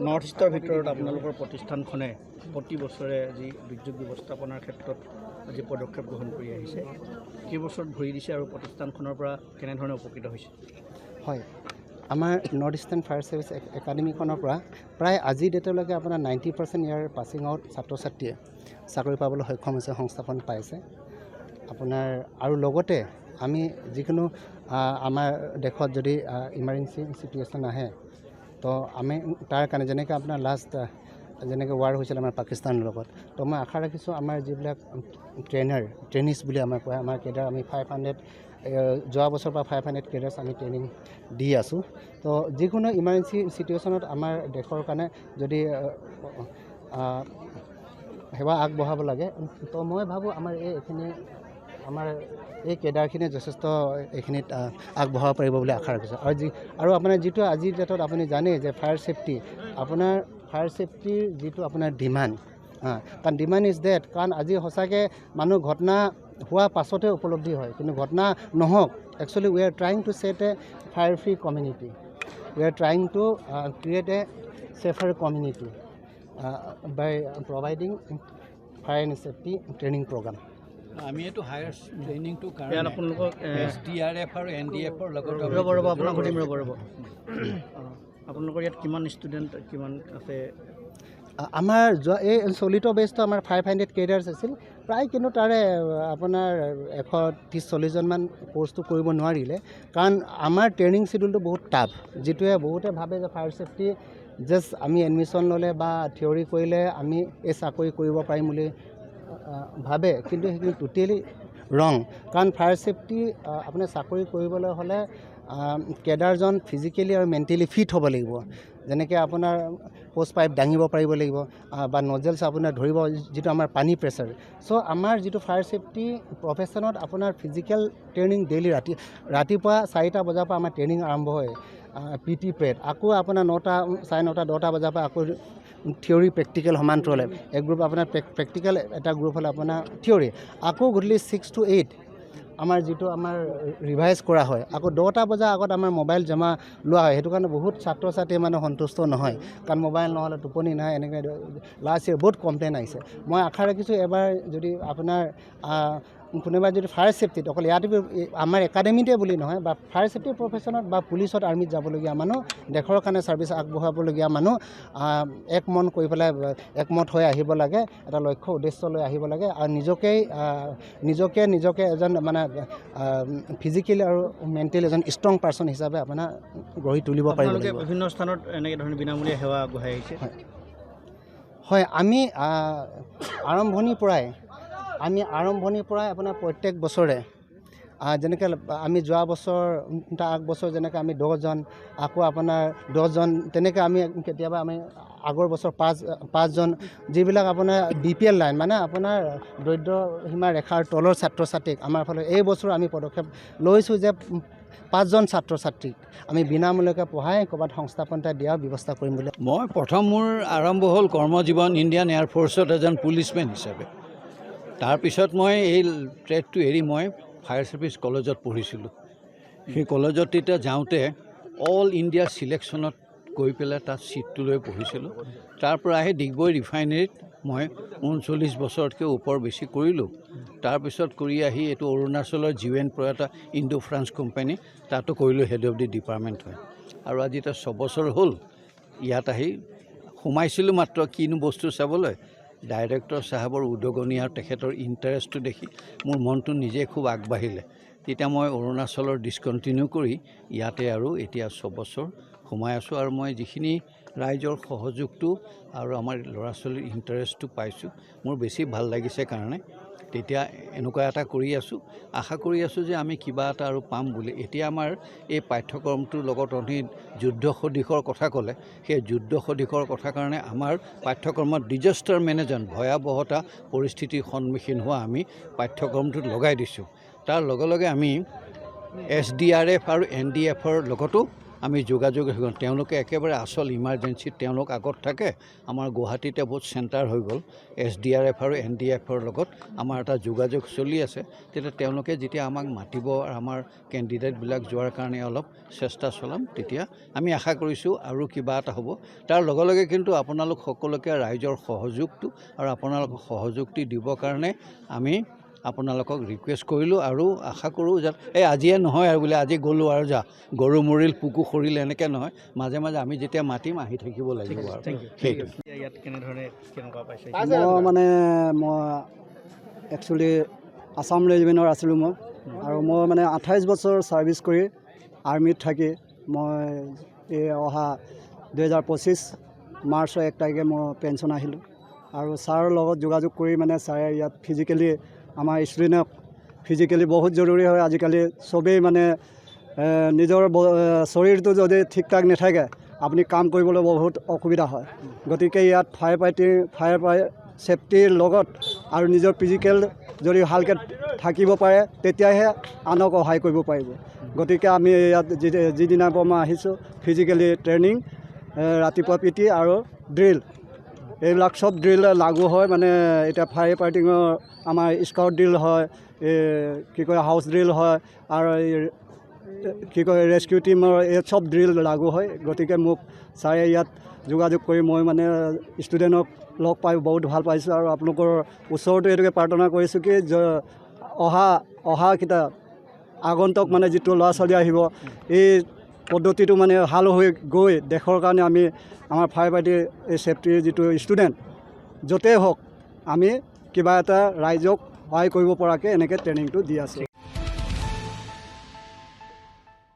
North ইষ্টৰ ভিতৰত আপোনালোকৰ প্ৰতিষ্ঠানখনে প্ৰতি বছৰে যি দুৰ্যোগ ব্যৱস্থাপনাৰ ক্ষেত্ৰত যি পদক্ষেপ গ্ৰহণ কৰি আহিছে কেইবছৰত ভৰি দিছে আৰু প্ৰতিষ্ঠানখনৰ পৰা কেনেধৰণে উপকৃত হৈছে? হয়, আমাৰ নৰ্থ ইষ্টাৰ্ণ ফায়াৰ ছাৰ্ভিচ একাডেমীখনৰ পৰা প্ৰায় আজিৰ ডেটলৈকে আপোনাৰ 90% ইয়াৰ পাছিং আউট ছাত্ৰ ছাত্ৰীয়ে চাকৰি পাবলৈ সক্ষম হৈছে, সংস্থাপন পাইছে আপোনাৰ। আৰু লগতে আমি যিকোনো আমাৰ দেশত যদি ইমাৰ্জেঞ্চি চিটুৱেশ্যন আহে তো আমি তাৰ কাৰণে যেনেকৈ আপোনাৰ লাষ্ট যেনেকৈ ৱাৰ হৈছিল আমাৰ পাকিস্তানৰ লগত, তো মই আশা ৰাখিছোঁ আমাৰ যিবিলাক ট্ৰেইনিজ বুলি আমাৰ কয়, আমাৰ কেডাৰ আমি 500 যোৱা বছৰৰ পৰা 500 কেডাৰ্ছ আমি ট্ৰেইনিং দি আছোঁ। তো যিকোনো ইমাৰ্জেঞ্চি চিটুৱেশ্যনত আমাৰ দেশৰ কাৰণে যদি সেৱা আগবঢ়াব লাগে, তো মই ভাবোঁ আমাৰ আমাৰ এই কেডাৰখিনিয়ে যথেষ্ট এইখিনিত আগবঢ়াব পাৰিব বুলি আশা ৰাখিছোঁ। আৰু আপোনাৰ যিটো আজিৰ ডেটত আপুনি জানেই যে ফায়াৰ ছেফটিৰ যিটো আপোনাৰ ডিমাণ্ড, কাৰণ ডিমাণ্ড ইজ ডেট, কাৰণ আজি সঁচাকৈ মানুহ ঘটনা হোৱা পাছতে উপলব্ধি হয়, কিন্তু ঘটনা নহওক। Actually we are trying to set a fire free community, we are trying to create a safer community by providing fire and safety training program. আমি এইটো হায়াৰ ট্ৰেইনিংটো ইয়াত আপোনালোকক SDRF আৰু NDFৰ লগত আপোনাক সুধিম ৰ'ব আপোনালোকৰ ইয়াত কিমান ষ্টুডেণ্ট কিমান আছে? আমাৰ এই চলিত বেচটো আমাৰ 500 কেডাৰ্ছ আছিল প্ৰায়, কিন্তু তাৰে আপোনাৰ 130-140জনমান কোৰ্চটো কৰিব নোৱাৰিলে, কাৰণ আমাৰ ট্ৰেইনিং শ্বিডিউলটো বহুত টাফ। যিটোৱে বহুতে ভাবে যে ফায়াৰ ছেফটি জাষ্ট আমি এডমিশ্যন ল'লে বা থিয়ৰী কৰিলে আমি এই চাকৰি কৰিব পাৰিম বুলি ভাবে, কিন্তু সেইখিনি টোটেলি ৰং। কাৰণ ফায়াৰ ছেফটি আপোনাৰ চাকৰি কৰিবলৈ হ'লে কেডাৰজন ফিজিকেলি আৰু মেণ্টেলি ফিট হ'ব লাগিব। যেনেকৈ আপোনাৰ হোচ পাইপ দাঙিব পাৰিব লাগিব বা নজেলছ আপোনাৰ ধৰিব, যিটো আমাৰ পানী প্ৰেছাৰ। চ' আমাৰ যিটো ফায়াৰ ছেফটি প্ৰফেশ্যনত আপোনাৰ ফিজিকেল ট্ৰেইনিং ডেইলি ৰাতিপুৱা 4টা বজাৰ পৰা আমাৰ ট্ৰেইনিং আৰম্ভ হয়, PT প্ৰেড। আকৌ আপোনাৰ 9টা, 9:30, 10টা বজাৰ পৰা আকৌ থিয়ৰী প্ৰেক্টিকেল সমান্তৰালে। এক গ্ৰুপ আপোনাৰ প্ৰেক্টিকেল, এটা গ্ৰুপ হ'লে আপোনাৰ থিয়ৰী। আকৌ গধূলি 6 to 8 আমাৰ যিটো আমাৰ ৰিভাইজ কৰা হয়। আকৌ 10টা বজাৰ আগত আমাৰ মোবাইল জমা লোৱা হয়। সেইটো কাৰণে বহুত ছাত্ৰ ছাত্ৰীয়ে মানে সন্তুষ্ট নহয়, কাৰণ মোবাইল নহ'লে টোপনি নাই, এনেকৈ লাষ্ট ইয়েৰ বহুত কমপ্লেইন আহিছে। মই আশা ৰাখিছোঁ এবাৰ যদি আপোনাৰ কোনোবাই যদি ফায়াৰ ছেফটিত অকল ইয়াতে আমাৰ একাডেমিতে বুলি নহয়, বা ফায়াৰ ছেফটি প্ৰফেশ্যনত বা পুলিচত আৰ্মিত যাবলগীয়া মানুহ, দেশৰ কাৰণে ছাৰ্ভিচ আগবঢ়াবলগীয়া মানুহ একমন কৰি পেলাই একমত হৈ আহিব লাগে, এটা লক্ষ্য উদ্দেশ্য লৈ আহিব লাগে, আৰু নিজকে এজন মানে ফিজিকেলি আৰু মেণ্টেলি এজন ষ্ট্ৰং পাৰ্চন হিচাপে আপোনাৰ গঢ়ি তুলিব পাৰিব লাগিব। বিভিন্ন স্থানত এনেকৈ ধৰণে বিনামূলীয়া সেৱা আগবঢ়াই আহিছে। হয়, আমি আৰম্ভণিৰ পৰাই আপোনাৰ প্ৰত্যেক বছৰে যেনেকৈ আমি যোৱা বছৰ তাৰ আগবছৰ যেনেকৈ আমি 10জন, আকৌ আপোনাৰ 10জন, তেনেকৈ আমি কেতিয়াবা আমি আগৰ বছৰ 5জন, যিবিলাক আপোনাৰ BPL লাইন মানে আপোনাৰ দৰিদ্ৰ সীমা ৰেখাৰ তলৰ ছাত্ৰ ছাত্ৰীক আমাৰ ফালে এই বছৰ আমি পদক্ষেপ লৈছোঁ যে 5জন ছাত্ৰ ছাত্ৰীক আমি বিনামূলীয়াকৈ পঢ়াই ক'ৰবাত সংস্থাপন এটা দিয়াৰ ব্যৱস্থা কৰিম বুলি। মই প্ৰথম মোৰ আৰম্ভ হ'ল কৰ্মজীৱন ইণ্ডিয়ান এয়াৰফ'ৰ্চত এজন পুলিচমেন হিচাপে। তাৰপিছত মই এই ট্ৰেডটো এৰি মই ফায়াৰ ছাৰ্ভিচ কলেজত পঢ়িছিলোঁ। সেই কলেজত তেতিয়া যাওঁতে অল ইণ্ডিয়া ছিলেকশ্যনত গৈ পেলাই তাত ছিটটো লৈ পঢ়িছিলোঁ। তাৰ পৰা আহি ডিগবৈ ৰিফাইনেৰীত মই 39 বছৰতকৈ ওপৰ বেছি কৰিলোঁ। তাৰপিছত কৰি আহি এইটো অৰুণাচলৰ GN Pro এটা ইণ্ডো ফ্ৰান্স কোম্পানী, তাতো কৰিলোঁ, হেড অফ দি ডিপাৰ্টমেণ্ট হয়। আৰু আজি এটা 6 বছৰ হ'ল ইয়াত আহি সোমাইছিলোঁ মাত্ৰ কিনো বস্তু চাবলৈ। ডাইৰেক্টৰ চাহাবৰ উদগনি আৰু তেখেতৰ ইণ্টাৰেষ্টটো দেখি মোৰ মনটো নিজে খুব আগবাঢ়িলে। তেতিয়া মই অৰুণাচলৰ ডিছকণ্টিনিউ কৰি ইয়াতে আৰু এতিয়া 6 বছৰ সোমাই আছোঁ। আৰু মই যিখিনি ৰাইজৰ সহযোগটো আৰু আমাৰ ল'ৰা ছোৱালীৰ ইণ্টাৰেষ্টটো পাইছোঁ, মোৰ বেছি ভাল লাগিছে কাৰণে তেতিয়া এনেকুৱা এটা কৰি আছোঁ। আশা কৰি আছোঁ যে আমি কিবা এটা আৰু পাম বুলি। এতিয়া আমাৰ এই পাঠ্যক্ৰমটোৰ লগত অনেক যুদ্ধ সদৃশৰ কথা ক'লে, সেই যুদ্ধ সদৃশৰ কথা কাৰণে আমাৰ পাঠ্যক্ৰমত ডিজাষ্টাৰ মেনেজমেণ্ট, ভয়াৱহতা পৰিস্থিতিৰ সন্মুখীন হোৱা আমি পাঠ্যক্ৰমটোত লগাই দিছোঁ। তাৰ লগে লগে আমি SDRF আৰু NDFৰ লগতো আমি যোগাযোগ তেওঁলোকে একেবাৰে আচল ইমাৰ্জেঞ্চিত তেওঁলোক আগত থাকে। আমাৰ গুৱাহাটীতে বহুত চেণ্টাৰ হৈ গ'ল SDRF আৰু NDFৰ লগত আমাৰ এটা যোগাযোগ চলি আছে। তেতিয়া তেওঁলোকে যেতিয়া আমাক মাতিব আৰু আমাৰ কেণ্ডিডেটবিলাক যোৱাৰ কাৰণে অলপ চেষ্টা চলাম, তেতিয়া আমি আশা কৰিছোঁ আৰু কিবা এটা হ'ব। তাৰ লগে লগে কিন্তু আপোনালোক সকলোকে ৰাইজৰ সহযোগটো আৰু আপোনালোকক সহযোগটো দিবৰ কাৰণে আমি আপোনালোকক ৰিকুৱেষ্ট কৰিলোঁ আৰু আশা কৰোঁ যে আজিয়ে নহয় আৰু বোলে আজি গ'লোঁ আৰু যা গৰু মৰিল পুকু সৰিল এনেকৈ নহয়, মাজে মাজে আমি যেতিয়া মাতিম আহি থাকিব লাগিব আৰু সেইটো। ইয়াত কেনেধৰণে কেনেকুৱা পাইছে? মই মানে মই একচুৱেলি আছাম ৰেজিমেণ্টৰ আছিলোঁ মই, আৰু মই মানে 28 বছৰ ছাৰ্ভিচ কৰি আৰ্মিত থাকি মই এই অহা 2025 মাৰ্চৰ 1 তাৰিখে মই পেঞ্চন আহিলোঁ। আৰু ছাৰৰ লগত যোগাযোগ কৰি মানে ছাৰে ইয়াত ফিজিকেলি আমাৰ ষ্টুডেণ্টক ফিজিকেলি বহুত জৰুৰী হয়। আজিকালি চবেই মানে নিজৰ শৰীৰটো যদি ঠিক ঠাক নাথাকে আপুনি কাম কৰিবলৈ বহুত অসুবিধা হয়। গতিকে ইয়াত ফায়াৰ ছেফটিৰ লগত আৰু নিজৰ ফিজিকেল যদি ভালকৈ থাকিব পাৰে তেতিয়াহে আনক সহায় কৰিব পাৰিব। গতিকে আমি ইয়াত যিদিনাৰ পৰা মই আহিছোঁ ফিজিকেলি ট্ৰেইনিং, ৰাতিপুৱা PT আৰু ড্ৰিল, এইবিলাক চব ড্ৰিল লাগু হয়। মানে এতিয়া ফায়াৰ ফাইটিঙৰ আমাৰ স্কাউট ড্ৰিল হয়, কি কয় হাউচ ড্ৰিল হয়, আৰু কি কয় ৰেস্কিউ টিমৰ এই চব ড্ৰিল লাগু হয়। গতিকে মোক ছাৰে ইয়াত যোগাযোগ কৰি মই মানে ষ্টুডেণ্টক লগ পাই বহুত ভাল পাইছোঁ। আৰু আপোনালোকৰ ওচৰতো এইটোকে প্ৰাৰ্থনা কৰিছোঁ কি অহাকেইটা আগন্তুক মানে যিটো ল'ৰা ছোৱালী আহিব এই পদ্ধতিটো মানে ভাল হৈ গৈ দেশৰ কাৰণে আমি আমাৰ ফায়াৰ ফাইটিং এই ছেফটিৰ যিটো ষ্টুডেণ্ট য'তেই হওক আমি কিবা এটা ৰাইজক সহায় কৰিব পৰাকৈ এনেকৈ ট্ৰেইনিংটো দি আছোঁ।